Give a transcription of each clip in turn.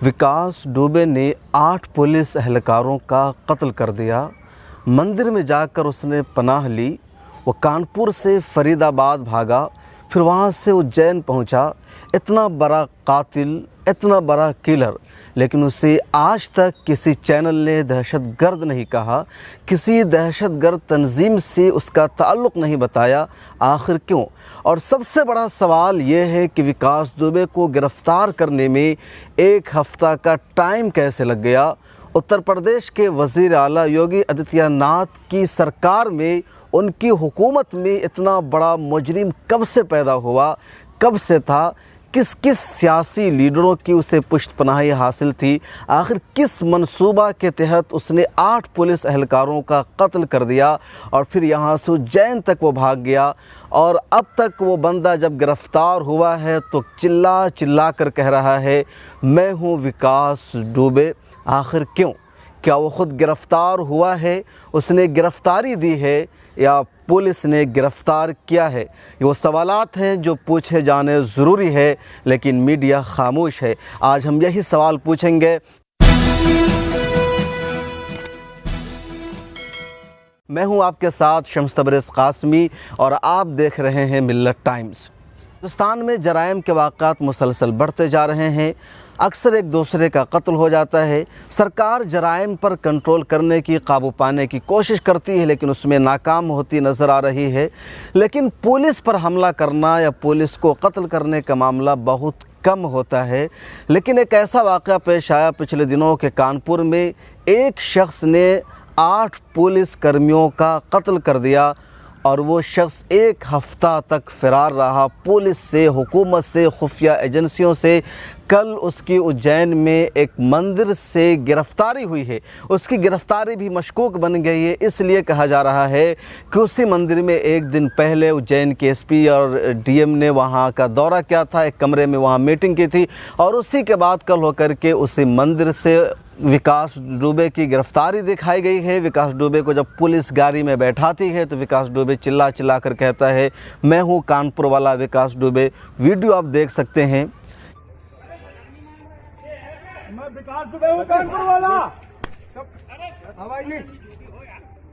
विकास दुबे ने 8 पुलिस एहलकारों का कत्ल कर दिया। मंदिर में जाकर उसने पनाह ली। वो कानपुर से फरीदाबाद भागा, फिर वहाँ से उज्जैन पहुँचा। इतना बड़ा कातिल, इतना बड़ा किलर, लेकिन उसे आज तक किसी चैनल ने दहशतगर्द नहीं कहा, किसी दहशतगर्द तंजीम से उसका ताल्लुक़ नहीं बताया। आखिर क्यों? और सबसे बड़ा सवाल ये है कि विकास दुबे को गिरफ़्तार करने में 1 हफ़्ता का टाइम कैसे लग गया। उत्तर प्रदेश के वज़ीर आला योगी आदित्यनाथ की सरकार में, उनकी हुकूमत में इतना बड़ा मुजरिम कब से पैदा हुआ, कब से था, किस किस सियासी लीडरों की उसे पुष्टपनाही हासिल थी, आखिर किस मंसूबा के तहत उसने 8 पुलिस एहलकारों का कत्ल कर दिया और फिर यहाँ से उज्जैन तक वो भाग गया। और अब तक वो बंदा जब गिरफ़्तार हुआ है तो चिल्ला चिल्ला कर कह रहा है, मैं हूँ विकास दुबे। आखिर क्यों? क्या वो ख़ुद गिरफ़्तार हुआ है, उसने गिरफ़्तारी दी है, या पुलिस ने गिरफ़्तार किया है? ये वो सवालात हैं जो पूछे जाने ज़रूरी है, लेकिन मीडिया खामोश है। आज हम यही सवाल पूछेंगे। मैं हूं आपके साथ शम्स तबरेज़ कासमी और आप देख रहे हैं मिल्लत टाइम्स। हिंदुस्तान में जराइम के वाक़ात मुसलसल बढ़ते जा रहे हैं। अक्सर एक दूसरे का कत्ल हो जाता है। सरकार जराइम पर कंट्रोल करने की, काबू पाने की कोशिश करती है, लेकिन उसमें नाकाम होती नज़र आ रही है। लेकिन पुलिस पर हमला करना या पुलिस को कत्ल करने का मामला बहुत कम होता है। लेकिन एक ऐसा वाक़या पेश आया पिछले दिनों के कानपुर में। एक शख्स ने 8 पुलिस कर्मियों का कत्ल कर दिया और वो शख्स 1 हफ़्ता तक फ़रार रहा पुलिस से, हुकूमत से, खुफिया एजेंसियों से। कल उसकी उज्जैन में एक मंदिर से गिरफ़्तारी हुई है। उसकी गिरफ़्तारी भी मशकूक बन गई है। इसलिए कहा जा रहा है कि उसी मंदिर में एक दिन पहले उज्जैन के एसपी और डीएम ने वहाँ का दौरा किया था, एक कमरे में वहाँ मीटिंग की थी और उसी के बाद कल होकर के उसी मंदिर से विकास दुबे की गिरफ़्तारी दिखाई गई है। विकास दुबे को जब पुलिस गाड़ी में बैठाती है तो विकास दुबे चिल्ला चिल्ला कर कहता है, मैं हूँ कानपुर वाला विकास दुबे। वीडियो आप देख सकते हैं। मैं विकास दुबे हूँ, कानपुर वाला। हवाई नहीं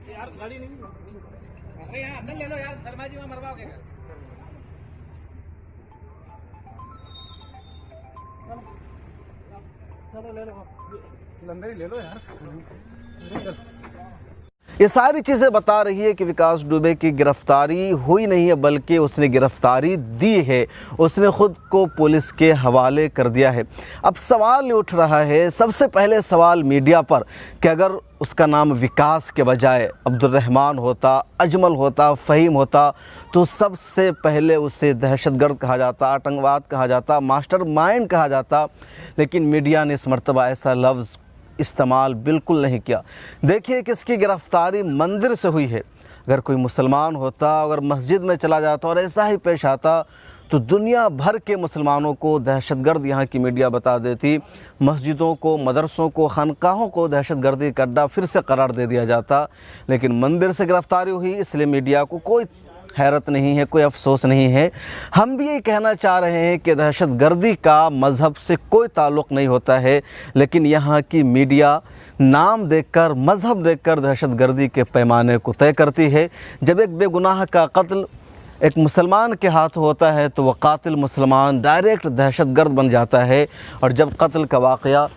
यार, गाड़ी नहीं। अरे यार अंदर ले लो यार, शर्मा जी वहाँ मरवाओगे। चलो ले लो, अंदर ही ले लो यार। ये सारी चीज़ें बता रही है कि विकास दुबे की गिरफ़्तारी हुई नहीं है, बल्कि उसने गिरफ़्तारी दी है। उसने ख़ुद को पुलिस के हवाले कर दिया है। अब सवाल उठ रहा है, सबसे पहले सवाल मीडिया पर, कि अगर उसका नाम विकास के बजाय अब्दुर्रहमान होता, अजमल होता, फ़हीम होता, तो सबसे पहले उसे दहशतगर्द कहा जाता, आतंकवाद कहा जाता, मास्टरमाइंड कहा जाता। लेकिन मीडिया ने इस मरतबा ऐसा लफ्ज़ इस्तेमाल बिल्कुल नहीं किया। देखिए कि इसकी गिरफ़्तारी मंदिर से हुई है। अगर कोई मुसलमान होता, अगर मस्जिद में चला जाता और ऐसा ही पेश आता, तो दुनिया भर के मुसलमानों को दहशतगर्द यहाँ की मीडिया बता देती। मस्जिदों को, मदरसों को, खानकाहों को दहशतगर्दी का अड्डा फिर से करार दे दिया जाता। लेकिन मंदिर से गिरफ़्तारी हुई, इसलिए मीडिया को कोई हैरत नहीं है, कोई अफसोस नहीं है। हम भी यही कहना चाह रहे हैं कि दहशतगर्दी का मज़हब से कोई ताल्लुक़ नहीं होता है, लेकिन यहाँ की मीडिया नाम देखकर, मज़हब देखकर दहशतगर्दी के पैमाने को तय करती है। जब एक बेगुनाह का कत्ल एक मुसलमान के हाथ होता है तो वह कातिल मुसलमान डायरेक्ट दहशतगर्द बन जाता है, और जब कत्ल का वाक़या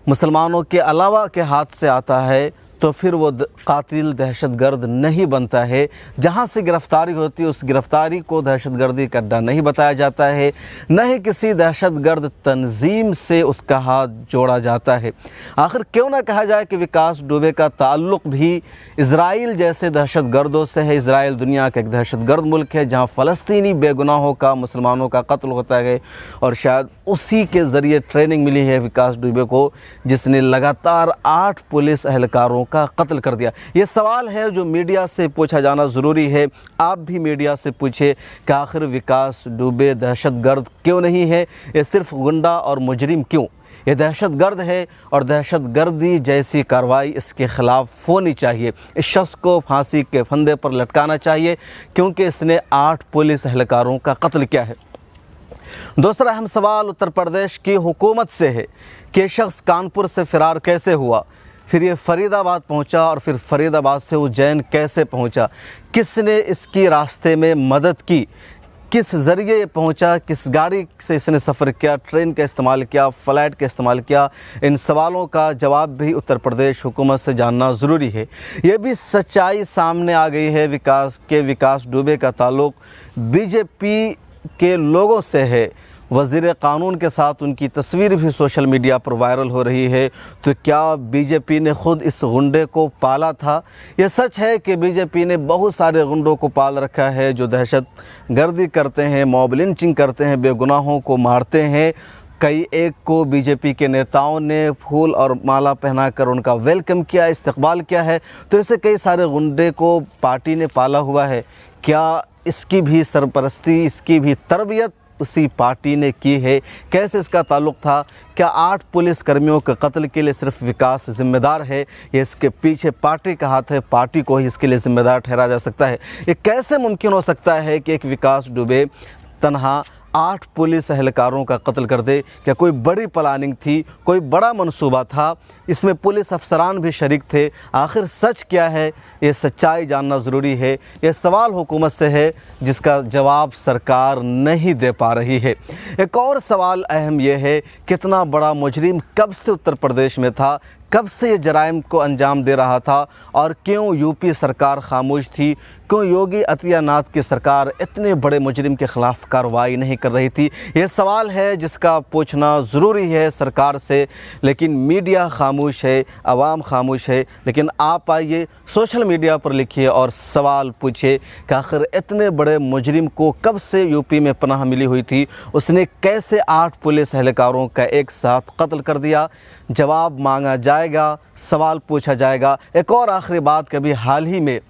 मुसलमानों के अलावा के हाथ से आता है तो फिर वो कातिल दहशतगर्द नहीं बनता है। जहाँ से गिरफ़्तारी होती है उस गिरफ़्तारी को दहशतगर्दी का अड्डा नहीं बताया जाता है, न ही किसी दहशतगर्द तंजीम से उसका हाथ जोड़ा जाता है। आखिर क्यों ना कहा जाए कि विकास दुबे का ताल्लुक़ भी इज़राइल जैसे दहशतगर्दों से है। इज़राइल दुनिया का एक दहशतगर्द मुल्क है जहाँ फ़लस्तीनी बेगुनाहों का, मुसलमानों का कत्ल होता है, और शायद उसी के ज़रिए ट्रेनिंग मिली है विकास दुबे को, जिसने लगातार 8 पुलिस एहलकारों का कत्ल कर दिया। ये सवाल है जो मीडिया से पूछा जाना ज़रूरी है। आप भी मीडिया से पूछे कि आखिर विकास दुबे दहशतगर्द क्यों नहीं है, ये सिर्फ गुंडा और मुजरिम क्यों? ये दहशतगर्द है और दहशतगर्दी जैसी कार्रवाई इसके ख़िलाफ़ होनी चाहिए। इस शख्स को फांसी के फंदे पर लटकाना चाहिए, क्योंकि इसने 8 पुलिस एहलकारों का कत्ल किया है। दूसरा अहम सवाल उत्तर प्रदेश की हुकूमत से है कि ये शख्स कानपुर से फ़रार कैसे हुआ, फिर ये फरीदाबाद पहुंचा और फिर फरीदाबाद से उज्जैन कैसे पहुंचा, किसने इसकी रास्ते में मदद की, किस ज़रिए ये पहुंचा, किस गाड़ी से इसने सफ़र किया, ट्रेन का इस्तेमाल किया, फ़्लाइट का इस्तेमाल किया। इन सवालों का जवाब भी उत्तर प्रदेश हुकूमत से जानना ज़रूरी है। ये भी सच्चाई सामने आ गई है विकास दुबे का ताल्लुक़ बीजेपी के लोगों से है। वज़ीर क़ानून के साथ उनकी तस्वीर भी सोशल मीडिया पर वायरल हो रही है। तो क्या बीजेपी ने ख़ुद इस गुंडे को पाला था? ये सच है कि बीजेपी ने बहुत सारे गुंडों को पाल रखा है जो दहशत गर्दी करते हैं, मॉब लिंचिंग करते हैं, बेगुनाहों को मारते हैं। कई एक को बीजेपी के नेताओं ने फूल और माला पहनाकर उनका वेलकम किया, इस्तकबाल किया है। तो ऐसे कई सारे गुंडे को पार्टी ने पाला हुआ है। क्या इसकी भी सरपरस्ती, इसकी भी तरबियत उसी पार्टी ने की है? कैसे इसका ताल्लुक़ था? क्या 8 पुलिस कर्मियों के कत्ल के लिए सिर्फ विकास ज़िम्मेदार है या इसके पीछे पार्टी का हाथ है? पार्टी को ही इसके लिए ज़िम्मेदार ठहराया जा सकता है। ये कैसे मुमकिन हो सकता है कि एक विकास दुबे तन्हा 8 पुलिस एहलकारों का कत्ल कर दे? क्या कोई बड़ी प्लानिंग थी, कोई बड़ा मंसूबा था? इसमें पुलिस अफसरान भी शरीक थे। आखिर सच क्या है? ये सच्चाई जानना ज़रूरी है। ये सवाल हुकूमत से है जिसका जवाब सरकार नहीं दे पा रही है। एक और सवाल अहम यह है, कितना बड़ा मुजरिम कब से उत्तर प्रदेश में था, कब से ये जराइम को अंजाम दे रहा था और क्यों यूपी सरकार खामोश थी? क्यों योगी आदित्यनाथ की सरकार इतने बड़े मुजरिम के ख़िलाफ़ कार्रवाई नहीं कर रही थी? ये सवाल है जिसका पूछना ज़रूरी है सरकार से, लेकिन मीडिया खामोश है, आवाम खामोश है। लेकिन आप आइए सोशल मीडिया पर लिखिए और सवाल पूछिए कि आखिर इतने बड़े मुजरिम को कब से यूपी में पनाह मिली हुई थी? उसने कैसे 8 पुलिस एहलकारों का एक साथ कत्ल कर दिया? जवाब मांगा जाएगा, सवाल पूछा जाएगा। एक और आखिरी बात, कभी हाल ही में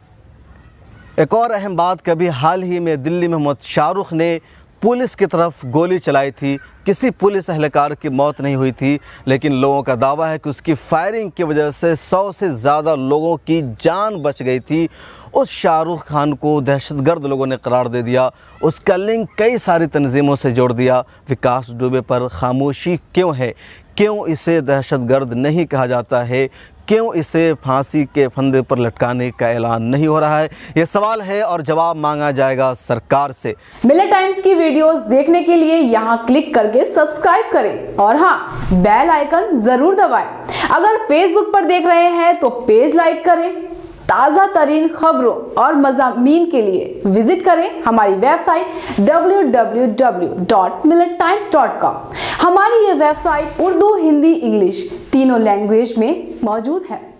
एक और अहम बात, कभी हाल ही में दिल्ली में मोहम्मद शाहरुख ने पुलिस की तरफ गोली चलाई थी। किसी पुलिस एहलकार की मौत नहीं हुई थी, लेकिन लोगों का दावा है कि उसकी फायरिंग की वजह से 100 से ज़्यादा लोगों की जान बच गई थी। उस शाहरुख खान को दहशतगर्द लोगों ने करार दे दिया। उसका लिंक कई सारी तंजीमों से जोड़ दिया। विकास दुबे पर खामोशी क्यों है? क्यों इसे दहशतगर्द नहीं कहा जाता है? क्यों इसे फांसी के फंदे पर लटकाने का ऐलान नहीं हो रहा है? ये सवाल है और जवाब मांगा जाएगा सरकार से। मिलत टाइम्स की वीडियोस देखने के लिए यहाँ क्लिक करके सब्सक्राइब करें और हाँ, बेल आइकन जरूर दबाएं। अगर फेसबुक पर देख रहे हैं तो पेज लाइक करें। ताज़ा तरीन खबरों और मज़ामीन के लिए विजिट करें हमारी वेबसाइट www.millettimes.com। हमारी ये वेबसाइट उर्दू, हिंदी, इंग्लिश तीनों लैंग्वेज में मौजूद है।